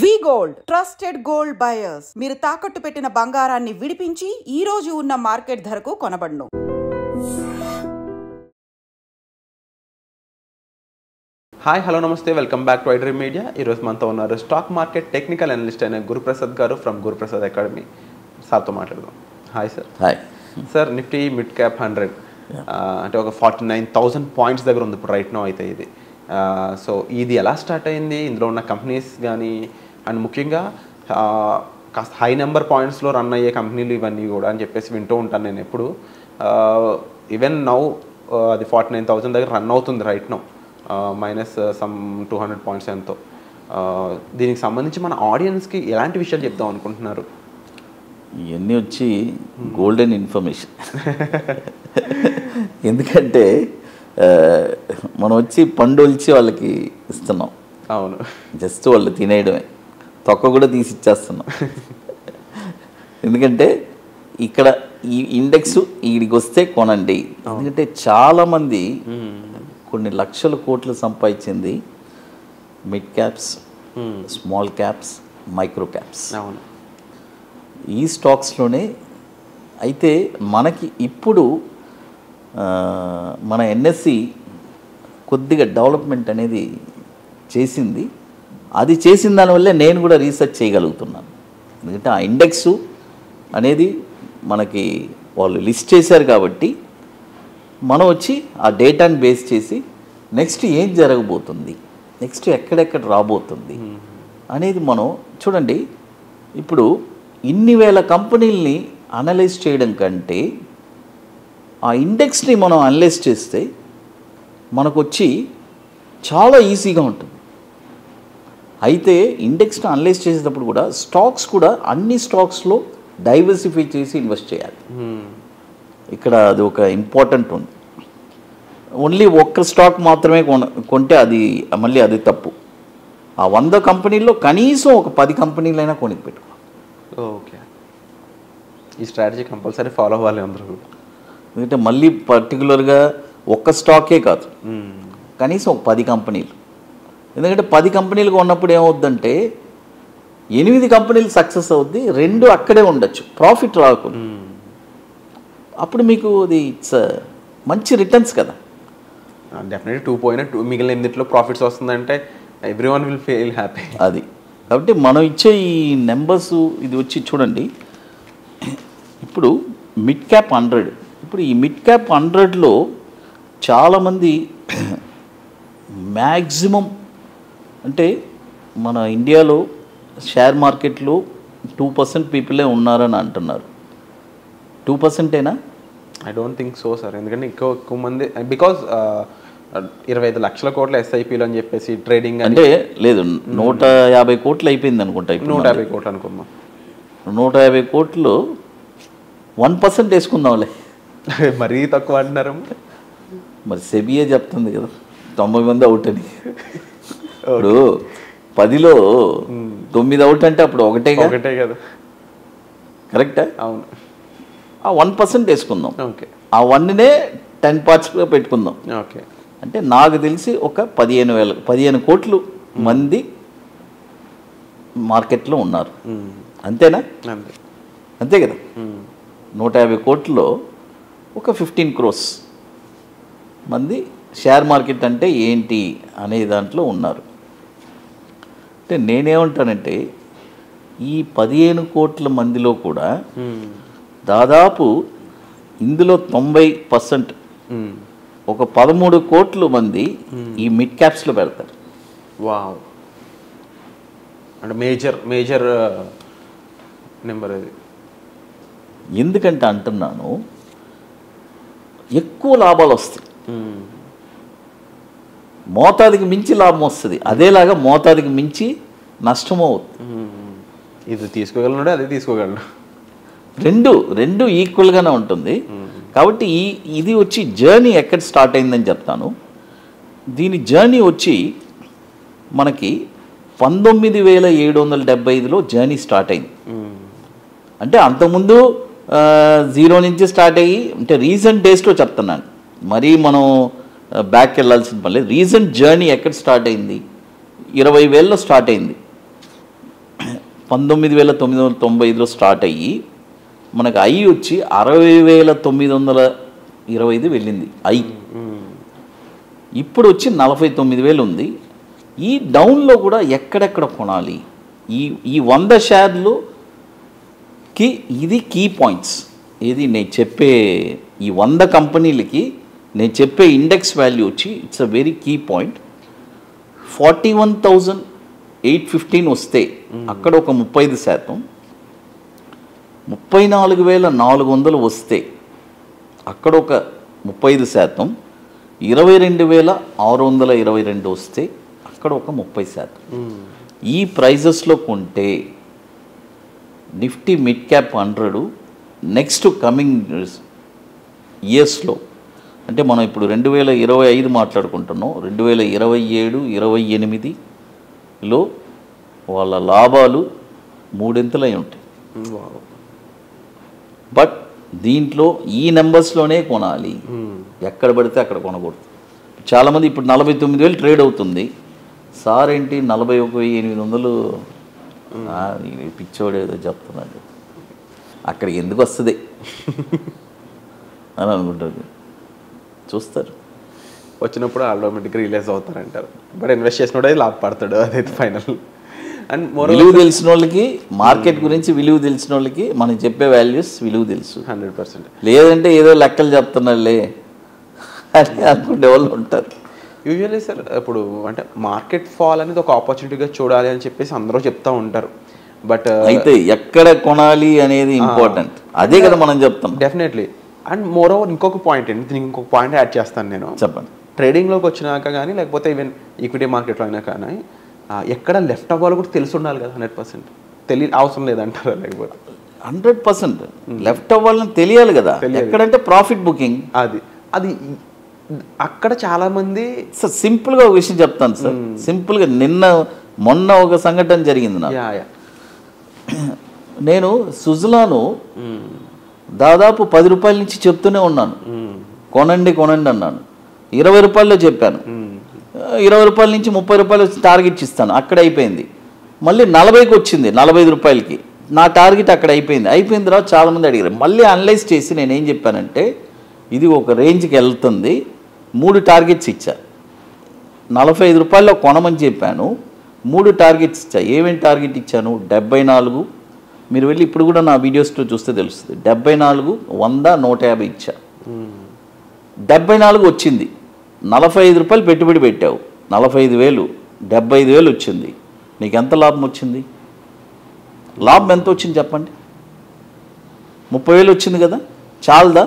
వి gold trusted gold buyers మీరు తాకట్టు పెట్టిన బంగారాన్ని విడిపించి ఈ రోజు ఉన్న మార్కెట్ ధరకు కొనబడును. హాయ్ హలో నమస్తే, welcome back to iDream media. ఈరోజు మనతో ఉన్నారు స్టాక్ మార్కెట్ టెక్నికల్ అనలిస్ట్ అయిన గురుప్రసాద్ గారు ఫ్రమ్ గురుప్రసాద్ అకాడమీ. సార్తో మాట్లాడదాం. Hi sir. Hi sir. Nifty mid cap 100 అంటే ఒక 49,000 పాయింట్స్ దగ్గర ఉంది ఇప్పుడు రైట్ నో. అయితే ఇది సో ఇది ఎలా స్టార్ట్ అయింది, ఇందులో ఉన్న కంపెనీస్ కానీ అండ్ ముఖ్యంగా కాస్త హై నెంబర్ పాయింట్స్లో రన్ అయ్యే కంపెనీలు ఇవన్నీ కూడా అని చెప్పేసి వింటూ ఉంటాను నేను ఎప్పుడు. ఈవెన్ నౌ అది 49,000 దగ్గర రన్ అవుతుంది right now, minus sum 200 points ఎంతో. దీనికి సంబంధించి మన ఆడియన్స్కి ఎలాంటి విషయాలు చెప్దాం అనుకుంటున్నారు? ఇవన్నీ వచ్చి గోల్డెన్ ఇన్ఫర్మేషన్. ఎందుకంటే మనం వచ్చి పండుల్చి వాళ్ళకి ఇస్తున్నాం. అవును, జస్ట్ వాళ్ళు తినేయడమే, తొక్క కూడా తీసి ఇచ్చేస్తున్నాం. ఎందుకంటే ఇక్కడ ఈ ఇండెక్స్ వీడికి వస్తే కొనండి. ఎందుకంటే చాలామంది కొన్ని లక్షల కోట్లు సంపాదించింది mid caps, small caps, micro caps. అవును, ఈ స్టాక్స్లోనే. అయితే మనకి ఇప్పుడు మన ఎన్ఎస్సి కొద్దిగా డెవలప్మెంట్ అనేది చేసింది. అది చేసిన దానివల్లే నేను కూడా రీసెర్చ్ చేయగలుగుతున్నాను. ఎందుకంటే ఆ ఇండెక్స్ అనేది మనకి వాళ్ళు లిస్ట్ చేశారు కాబట్టి మనం వచ్చి ఆ డేటాని బేస్ చేసి నెక్స్ట్ ఏం జరగబోతుంది, నెక్స్ట్ ఎక్కడెక్కడ రాబోతుంది అనేది మనం చూడండి. ఇప్పుడు ఇన్ని వేల కంపెనీలని అనలైజ్ చేయడం కంటే ఆ ఇండెక్స్ని మనం అనలైజ్ చేస్తే మనకు వచ్చి చాలా ఈజీగా ఉంటుంది. అయితే ఇండెక్స్ని అనలైజ్ చేసేటప్పుడు కూడా స్టాక్స్ కూడా అన్ని స్టాక్స్లో డైవర్సిఫై చేసి ఇన్వెస్ట్ చేయాలి. ఇక్కడ అది ఒక ఇంపార్టెంట్ ఉంది. ఓన్లీ ఒక్క స్టాక్ మాత్రమే కొంటే అది మళ్ళీ అది తప్పు. ఆ 100 కంపెనీల్లో కనీసం ఒక 10 కంపెనీలైనా కొనికి పెట్టుకో. ఓకే, ఈ స్ట్రాటజీ కంపల్సరీ ఫాలో అవ్వాలి అందరూ. ఎందుకంటే మళ్ళీ పర్టికులర్గా ఒక్క స్టాకే కాదు, కనీసం ఒక 10 కంపెనీలు. ఎందుకంటే 10 కంపెనీలు కొన్నప్పుడు ఏమవుద్దంటే 8 కంపెనీలు సక్సెస్ అవుద్ది, 2 అక్కడే ఉండొచ్చు, ప్రాఫిట్ రాకుండా. అప్పుడు మీకు అది ఇట్స్ మంచి రిటర్న్స్ కదా. డెఫినెట్లీ 2 పోయినా 2 మిగిలిన 8లో ప్రాఫిట్స్ వస్తుందంటే ఎవ్రీవన్ విల్ ఫీల్ హ్యాపీ. అది కాబట్టి మనం ఇచ్చే ఈ నెంబర్స్ ఇది వచ్చి చూడండి. ఇప్పుడు మిడ్ క్యాప్ 100, ఇప్పుడు ఈ మిడ్ క్యాప్ 100లో చాలామంది మ్యాక్సిమం అంటే మన ఇండియాలో షేర్ మార్కెట్లో 2% పీపులే ఉన్నారని అంటున్నారు. 2%ఏనా? I don't think so sir. ఎందుకంటే ఎక్కువ మంది బికాజ్ 25 లక్షల కోట్ల ఎస్ఐపీలు అని చెప్పేసి ట్రేడింగ్ అంటే లేదు, 150 కోట్లు అయిపోయింది అనుకుంటా. 150 కోట్లు అనుకున్నాం. 150 కోట్లు 1% వేసుకుందాంలే. మరీ తక్కువ అంటున్నారు. మరి సెబియే చెప్తుంది కదా 90 మంది అవుట్ అని. ఇప్పుడు 10లో 9 అవుట్ అంటే అప్పుడు ఒకటే కదా. కరెక్టా? అవును. ఆ 1% వేసుకుందాం. ఓకే, ఆ 1నే 10 పార్ట్స్గా పెట్టుకుందాం. ఓకే, అంటే నాకు తెలిసి ఒక 15 కోట్లు మంది మార్కెట్లో ఉన్నారు. అంతేనా? అంతే కదా. 150 కోట్లలో ఒక 15 crores మంది షేర్ మార్కెట్ అంటే ఏంటి అనే దాంట్లో ఉన్నారు. అంటే నేనేమంటానంటే ఈ 15 కోట్ల మందిలో కూడా దాదాపు ఇందులో 90% ఒక 13 కోట్ల మంది ఈ మిడ్ క్యాప్స్లో పెడతారు. వావ్, అంటే మేజర్ నెంబర్ అది. ఎందుకంటే అంటున్నాను ఎక్కువ లాభాలు వస్తాయి, మోతాదికి మించి లాభం వస్తుంది, అదేలాగా మోతాదికి మించి నష్టం అవుతుంది. ఇది తీసుకోగలను, అదే తీసుకోగలను, రెండు ఈక్వల్గానే ఉంటుంది. కాబట్టి ఇది వచ్చి జర్నీ ఎక్కడ స్టార్ట్ అయిందని చెప్తాను. దీని జర్నీ వచ్చి మనకి 19,775లో జర్నీ స్టార్ట్ అయింది. అంటే అంతకుముందు 0 నుంచి స్టార్ట్ అయ్యి, అంటే రీసెంట్ డేస్లో చెప్తున్నాను, మరీ మనం బ్యాక్ వెళ్ళాల్సిన పని లేదు. రీసెంట్ జర్నీ ఎక్కడ స్టార్ట్ అయింది, 20,000లో స్టార్ట్ అయింది. 19,995లో స్టార్ట్ అయ్యి మనకు ఐ వచ్చి 60,925 వెళ్ళింది ఐ. ఇప్పుడు వచ్చి 49,000 ఉంది. ఈ డౌన్లో కూడా ఎక్కడెక్కడ కొనాలి, ఈ 100 షేర్లుకి ఇది కీ పాయింట్స్. ఇది నేను చెప్పే ఈ 100 కంపెనీలకి నేను చెప్పే ఇండెక్స్ వాల్యూ వచ్చి it's a very key point. 41,815 వస్తే అక్కడ ఒక 35%, 34,400 వస్తే అక్కడ ఒక 35%, 22,622 వస్తే అక్కడ ఒక 30%. ఈ ప్రైజెస్లో కొంటే Nifty mid cap 100 next coming ఇయర్స్లో, అంటే మనం ఇప్పుడు 2025 మాట్లాడుకుంటున్నాం, 2027, 28లో వాళ్ళ లాభాలు 3 ఉంటాయి. బట్ దీంట్లో ఈ నెంబర్స్లోనే కొనాలి, ఎక్కడ పడితే అక్కడ కొనకూడదు. చాలామంది ఇప్పుడు 49,000 ట్రేడ్ అవుతుంది, సార్ ఏంటి 41,800 పిచ్చోడు ఏదో చెప్తున్నాడు, అక్కడికి ఎందుకు వస్తుంది అని అనుకుంటారు. చూస్తారు, వచ్చినప్పుడు ఆటోమేటిక్గా రిలీజ్ అవుతారంటారు. బట్ ఇన్వెస్ట్ చేసినోడే లాభపడతాడు, అదైతే ఫైనల్. అండ్ విలువ తెలిసిన వాళ్ళకి, మార్కెట్ గురించి విలువ తెలిసిన వాళ్ళకి మనం చెప్పే వాల్యూస్ విలువ తెలుసు 100%. లేదంటే ఏదో లెక్కలు చెప్తున్నారులే అని అనుకునే వాళ్ళు ఉంటారు. యూజువల్లీ సార్ ఇప్పుడు అంటే మార్కెట్ ఫాల్ అనేది ఒక ఆపర్చునిటీగా చూడాలి అని చెప్పేసి అందరూ చెప్తూ ఉంటారు. బట్ అయితే ఎక్కడ కొనాలి అనేది ఇంపార్టెంట్, అదే కదా మనం చెప్తాం. డెఫినెట్లీ. అండ్ మోర్ ఓవర్ ఇంకొక పాయింట్ అండి, దీనికి ఇంకొక పాయింట్ యాడ్ చేస్తాను నేను. చెప్పండి. ట్రేడింగ్లోకి వచ్చినాక కానీ లేకపోతే ఈవెన్ ఈక్విటీ మార్కెట్లో అయినా కానీ ఎక్కడ లెఫ్ట్ అవ్వాలో కూడా తెలిసి ఉండాలి కదా. 100% అవసరం లేదంటారా? లేకపోతే 100% లెఫ్ట్ అవ్వాలని తెలియాలి కదా. ఎక్కడంటే ప్రాఫిట్ బుకింగ్, అది అక్కడ చాలా మంది. సార్ సింపుల్గా ఒక విషయం చెప్తాను సార్. సింపుల్గా మొన్న ఒక సంఘటన జరిగింది నాకు. నేను సుజలాను దాదాపు 10 రూపాయల నుంచి చెప్తూనే ఉన్నాను, కొనండి కొనండి అన్నాను. 20 రూపాయల్లో చెప్పాను, 20 రూపాయల నుంచి 30 రూపాయలు వచ్చి టార్గెట్ ఇస్తాను, అక్కడ అయిపోయింది. మళ్ళీ 40కి వచ్చింది, 45 రూపాయలకి నా టార్గెట్ అక్కడ అయిపోయింది. అయిపోయిన తర్వాత చాలామంది అడిగారు. మళ్ళీ అనలైజ్ చేసి నేనేం చెప్పానంటే, ఇది ఒక రేంజ్కి వెళ్తుంది, 3 టార్గెట్స్ ఇచ్చా. 45 రూపాయల్లో కొనమని చెప్పాను, 3 టార్గెట్స్ ఇచ్చా. ఏమేమి టార్గెట్ ఇచ్చాను? 74, మీరు వెళ్ళి ఇప్పుడు కూడా నా వీడియోస్లో చూస్తే తెలుస్తుంది, 74, 100, 150 ఇచ్చా. 74 వచ్చింది. 45 రూపాయలు పెట్టుబడి పెట్టావు, 45,000, 75,000 వచ్చింది. నీకు ఎంత లాభం వచ్చింది? లాభం ఎంత వచ్చింది చెప్పండి? 30,000 వచ్చింది కదా, చాలదా?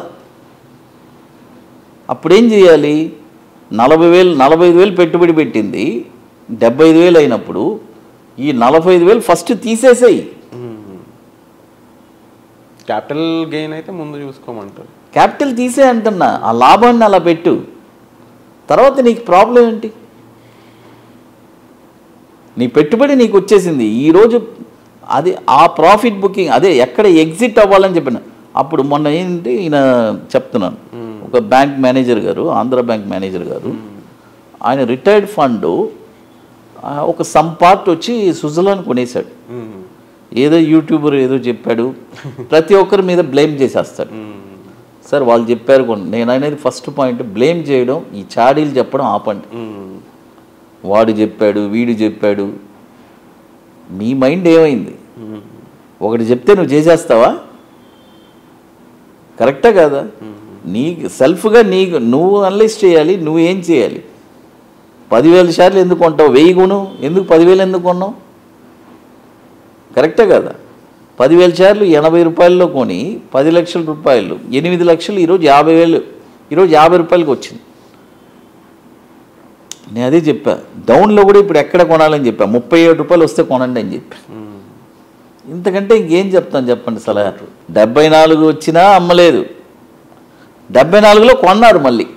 అప్పుడేం చేయాలి? 40,000, 45,000 పెట్టుబడి పెట్టింది, 75,000 అయినప్పుడు ఈ 45,000 ఫస్ట్ తీసేసేయి. క్యాపిటల్ గెయిన్ అయితే ముందు చూసుకోమంటారు. క్యాపిటల్ తీసే అంటున్నా, ఆ లాభాన్ని అలా పెట్టు. తర్వాత నీకు ప్రాబ్లం ఏంటి? నీ పెట్టుబడి నీకు వచ్చేసింది ఈరోజు. అది ఆ ప్రాఫిట్ బుకింగ్, అదే ఎక్కడ ఎగ్జిట్ అవ్వాలని చెప్పిన. అప్పుడు మొన్న ఏంటి ఈయన చెప్తున్నాను, ఒక బ్యాంక్ మేనేజర్ గారు, ఆంధ్ర బ్యాంక్ మేనేజర్ గారు, ఆయన రిటైర్డ్ ఫండ్ ఒక సమ్ పార్ట్ వచ్చి సుజలాన్ కొనేశాడు. ఏదో యూట్యూబర్ ఏదో చెప్పాడు, ప్రతి ఒక్కరి మీద బ్లేమ్ చేసేస్తాడు. సార్ వాళ్ళు చెప్పారు కొన్ని. నేను అనేది ఫస్ట్ పాయింట్, బ్లేమ్ చేయడం, ఈ చాడీలు చెప్పడం ఆపండి. వాడు చెప్పాడు, వీడు చెప్పాడు, నీ మైండ్ ఏమైంది? ఒకటి చెప్తే నువ్వు చేసేస్తావా? కరెక్టా కాదా? నీకు సెల్ఫ్గా నువ్వు అనలైజ్ చేయాలి. నువ్వు ఏం చేయాలి? 10,000 షేర్లు ఎందుకు కొంటావు? 1000 కొను, ఎందుకు 10,000 ఎందుకు కొన్నావు? కరెక్టే కదా? 10,000 షేర్లు 80 రూపాయల్లో కొని 10 లక్షల రూపాయలు, 8 లక్షలు, ఈరోజు 50,000, ఈరోజు 50 రూపాయలకి వచ్చింది. నేను అదే చెప్పా. డౌన్లో కూడా ఇప్పుడు ఎక్కడ కొనాలని చెప్పా, 37 రూపాయలు వస్తే కొనండి అని చెప్పా. ఇంతకంటే ఇంకేం చెప్తాను చెప్పండి? సలహా 74 వచ్చినా అమ్మలేదు, 74లో కొన్నారు. మళ్ళీ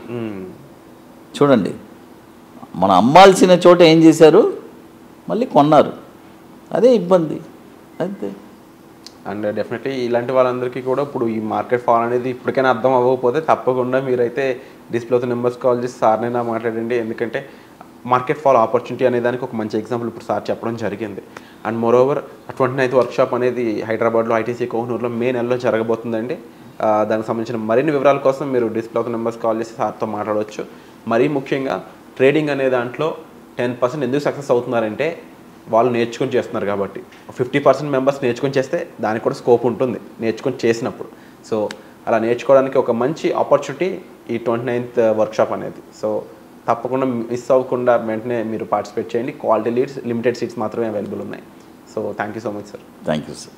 చూడండి, మనం అమ్మాల్సిన చోట ఏం చేశారు? మళ్ళీ కొన్నారు. అదే ఇబ్బంది అంతే. అండ్ డెఫినెట్లీ ఇలాంటి వాళ్ళందరికీ కూడా ఇప్పుడు ఈ మార్కెట్ ఫాల్ అనేది ఇప్పటికైనా అర్థం అవ్వకపోతే తప్పకుండా మీరైతే డిస్ప్లేతో నెంబర్స్ కాల్ చేసి సార్నైనా మాట్లాడండి. ఎందుకంటే మార్కెట్ ఫాల్ ఆపర్చునిటీ అనే దానికి ఒక మంచి ఎగ్జాంపుల్ ఇప్పుడు సార్ చెప్పడం జరిగింది. అండ్ మోరోవర్ 29th వర్క్షాప్ అనేది హైదరాబాద్లో ఐటీసీ కోహినూర్లో మే నెలలో జరగబోతుందండి. దానికి సంబంధించిన మరిన్ని వివరాల కోసం మీరు డిస్ప్లే ఆఫ్ నెంబర్స్ కాల్ చేసి సార్తో మాట్లాడవచ్చు. మరీ ముఖ్యంగా ట్రేడింగ్ అనే దాంట్లో 10% ఎందుకు సక్సెస్ అవుతున్నారంటే వాళ్ళు నేర్చుకొని చేస్తున్నారు కాబట్టి. 50% మెంబర్స్ నేర్చుకొని చేస్తే దానికి కూడా స్కోప్ ఉంటుంది నేర్చుకొని చేసినప్పుడు. సో అలా నేర్చుకోవడానికి ఒక మంచి ఆపర్చునిటీ ఈ 29th వర్క్షాప్ అనేది. సో తప్పకుండా మిస్ అవ్వకుండా వెంటనే మీరు పార్టిసిపేట్ చేయండి. క్వాలిటీ లీడ్స్, లిమిటెడ్ సీట్స్ మాత్రమే అవైలబుల్ ఉన్నాయి. So thank you so much sir. Thank you sir.